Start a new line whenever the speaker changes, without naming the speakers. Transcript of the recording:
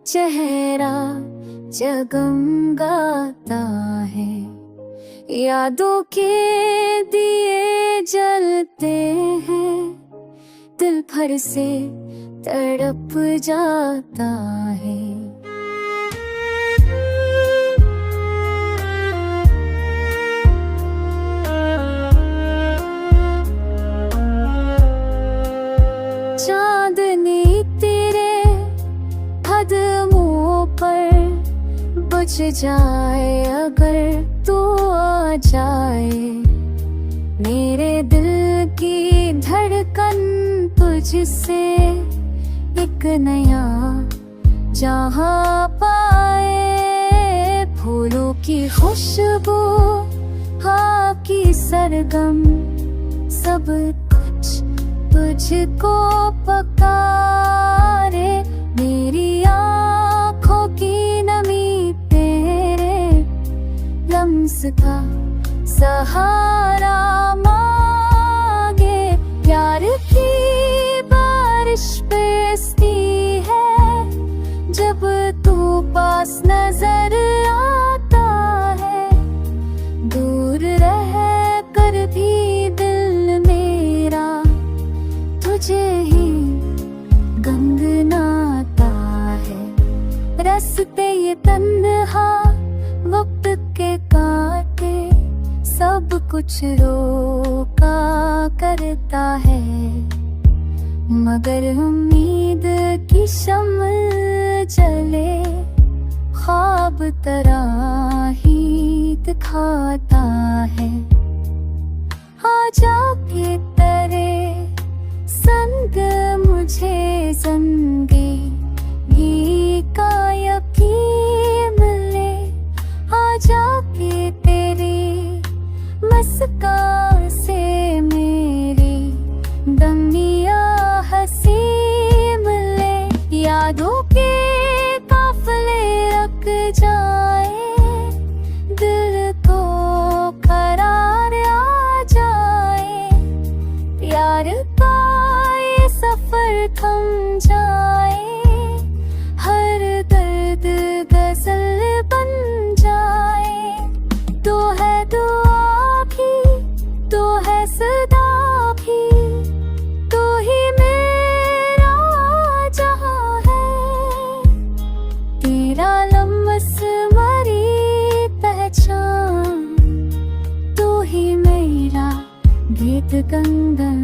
चेहरा जगमगाता है, यादों के दिए जलते हैं, दिल भर से तड़प जाता है। चांदनी तेरे कदमों पर बुझ जाए अगर तू आ जाए, मेरे दिल की धड़कन तुझसे एक नया जहां पाए। फूलों की खुशबू आपकी सरगम सब कुछ तुझको पकारे, मेरी आँखों की नमी तेरे लम्स का सहारा मांगे। प्यार की बारिश बरसती है जब तू पास नजर आता है, दूर रह कर भी दिल मेरा तुझे ही गनगनाता है। रास्ते ये तन्हा वक्त के कांटे सब कुछ रोका करता है, मगर उम्मीद की शम्ल जले ख्वाब तरह ही दिखाता है। आजा के तरे संग मुझे जिंदगी का यकीन मिले, आजा के तेरी मुस्कान से मेरी दमिया हंसी मिले। यादों के काफिले रख जाए, दिल को करार आ जाए, प्यार का ये सफर थम जाए, हर दर्द गजल बन जाए। तो है दुआ भी, तो है सदा भी, तो ही मेरा जहां है, तेरा लम्स मरी पहचान, तो ही मेरा गीत गंगा।